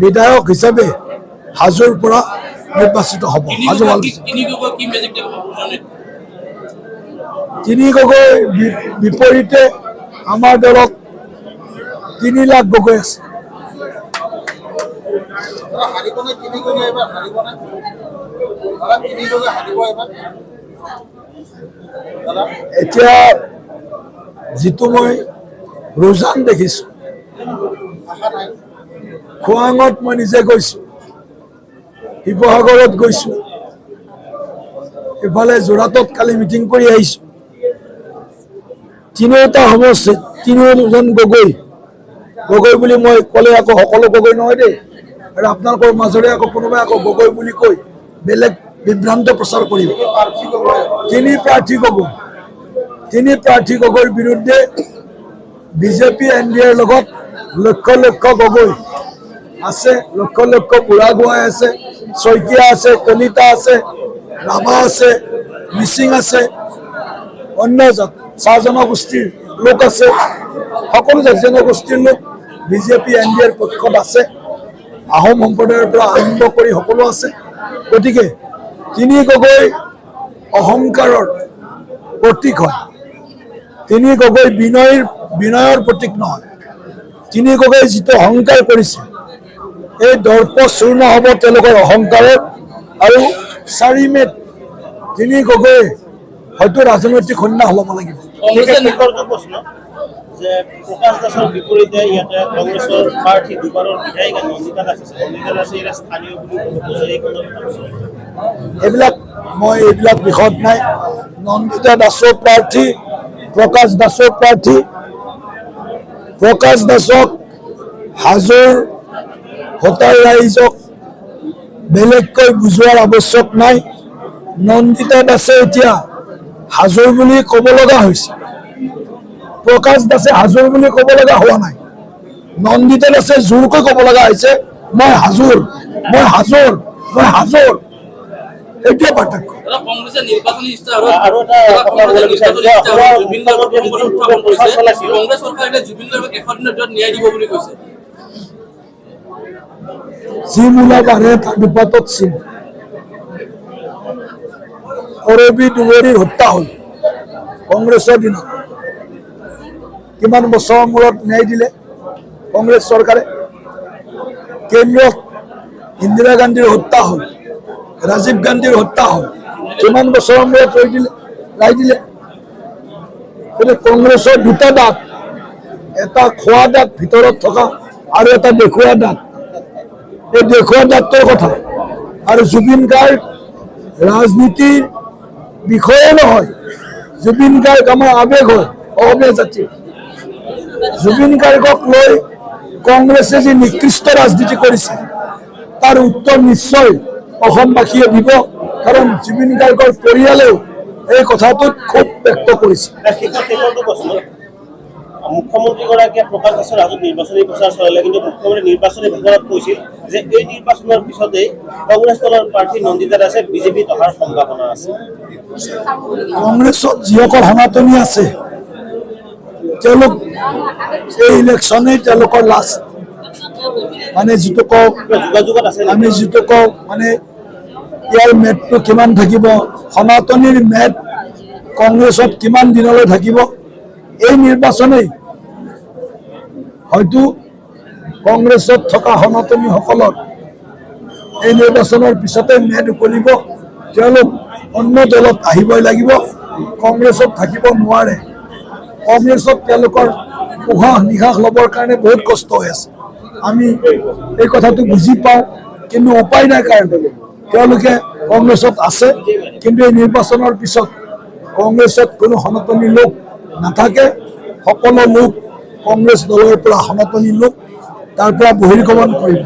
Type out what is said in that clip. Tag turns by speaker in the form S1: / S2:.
S1: বিধায়ক হিসাবে হাজোৰ পৰা নিৰ্বাচিত হ'ব। তিনি গগৈ বিপৰীতে আমাৰ দলত 3 লাখ গগৈ আছে। এতিয়া যিটো মই ৰুজান দেখিছো, খোৱাঙত মই নিজে গৈছো, শিৱসাগৰত গৈছো, ইফালে যোৰহাটত কালি মিটিং কৰি আহিছো। তিনিওটা সমষ্টিত তিনিওজন গগৈ বুলি মই ক'লে আকৌ সকলো গগৈ নহয় দেই, আৰু আপোনালোকৰ মাজৰে আকৌ কোনোবাই আকৌ গগৈ বুলি কৈ বেলেগ বিভ্ৰান্ত প্ৰচাৰ কৰিব। তিনি প্ৰাৰ্থী গগৈৰ বিৰুদ্ধে বিজেপি NDAৰ লগত লক্ষ লক্ষ গগৈ আছে, লক্ষ লক্ষ বুঢ়াগোহাঁই আছে, শইকীয়া আছে, কলিতা আছে, ৰাভা আছে, মিচিং আছে, অন্য চাহ জনগোষ্ঠীৰ লোক আছে, সকলো জাতি জনগোষ্ঠীৰ লোক বিজেপি NDAৰ পক্ষত আছে। আহোম সম্প্ৰদায়ৰ পৰা আৰম্ভ কৰি সকলো আছে। গতিকে তিনি গগৈ অহংকাৰৰ প্ৰতীক হয়, তিনি গগৈ বিনয়ৰ প্ৰতীক নহয়। তিনি গগৈ যিটো অহংকাৰ কৰিছে, এই দৰ্প চূৰ্ণ হ'ব তেওঁলোকৰ অহংকাৰৰ। আৰু 4 মে'ত তিনি গগৈ হয়তো ৰাজনৈতিক সন্ন্যাস ল'ব লাগিব।
S2: প্ৰকাশ দাসৰ বিপৰীতে ইয়াতে কংগ্ৰেছৰ প্ৰাৰ্থী দুবাৰৰ বিধায়িকা নন্দিতা দাস আছে। নন্দিতা দাস স্থানীয়
S1: মই এইবিলাক বিষয়ত নাই। নন্দিতা দাসৰ প্ৰাৰ্থী, প্ৰকাশ দাসৰ প্ৰাৰ্থী। প্ৰকাশ দাসক হাজোৰ ভোটাৰ ৰাইজক বেলেগকৈ বুজোৱাৰ আৱশ্যক নাই। নন্দিতা দাসে এতিয়া হাজোৰ বুলি ক'ব লগা হৈছে, প্ৰকাশ দাসে হাজোৰ বুলি ক'ব লগা হোৱা নাই। নন্দিতা দাসে জোৰকৈ ক'ব লগা হৈছে মই হাজোৰ। এইটোৱে পাৰ্থক্য। চিম ওলাবাৰে তাৰ বিপদত চিম। কৰবী দুবৰীৰ হত্যা হ'ল কংগ্ৰেছৰ দিনত। কিমান বছৰৰ মূৰত ন্যায় দিলে কংগ্ৰেছ চৰকাৰে? কেন্দ্ৰত ইন্দিৰা গান্ধীৰ হত্যা হ'ল, ৰাজীৱ গান্ধীৰ হত্যা হ'ল, কিমান বছৰৰ মূৰত ৰায় দিলে? গতিকে কংগ্ৰেছৰ 2টা দাঁত, এটা খোৱা দাঁত ভিতৰত থকা আৰু এটা দেখুওৱা দাঁত। এই দেখুওৱা দাঁতৰ কথা। আৰু জুবিন গাৰ্গ ৰাজনীতিৰ বিষয়ে নহয়, জুবিন গাৰ্গ আমাৰ আৱেগ হয়, অসমীয়া জাতিৰ। জুবিন গাৰ্গক লৈ কংগ্ৰেছে যি নিকৃষ্ট ৰাজনীতি কৰিছে তাৰ উত্তৰ নিশ্চয় অসমবাসীয়ে দিব। কাৰণ জুবিন গাৰ্গৰ পৰিয়ালেও এই কথাটোত খুব ব্যক্ত কৰিছে।
S2: মুখ্যমন্ত্ৰীগৰাকীয়ে প্ৰকাশ দাসৰ হাজোত নিৰ্বাচনী প্ৰচাৰ চলালে, কিন্তু মুখ্যমন্ত্ৰী নিৰ্বাচনী ভাষণত কৈছিল যে এই নিৰ্বাচনৰ পিছতেই কংগ্ৰেছ দলৰ প্ৰাৰ্থী নন্দিতা দাসে বিজেপিত অহাৰ সম্ভাৱনা আছে।
S1: কংগ্ৰেছত যিসকল সনাতনী আছে তেওঁলোক এই ইলেকশ্যনেই তেওঁলোকৰ লাষ্ট। মানে যিটো কওঁ আমি যিটো কওঁ মানে ইয়াৰ মেটটো কিমান থাকিব, সনাতনীৰ মেট কংগ্ৰেছত কিমান দিনলৈ থাকিব, এই নিৰ্বাচনেই হয়তো কংগ্ৰেছত থকা সনাতনীসকলৰ এই নিৰ্বাচনৰ পিছতে মেট উকলিব। তেওঁলোক অন্য দলত আহিবই লাগিব, কংগ্ৰেছত থাকিব নোৱাৰে। কংগ্ৰেছত তেওঁলোকৰ উশাহ নিশাহ ল'বৰ কাৰণে বহুত কষ্ট হৈ আছে। আমি এই কথাটো বুজি পাওঁ। কিন্তু উপায় নাই কাৰণে তেওঁলোকে কংগ্ৰেছত আছে। কিন্তু এই নিৰ্বাচনৰ পিছত কংগ্ৰেছত কোনো সনাতনী লোক নাথাকে। সকলো লোক কংগ্ৰেছ দলৰ পৰা সনাতনী লোক তাৰ পৰা বহিৰ্গমন কৰিব।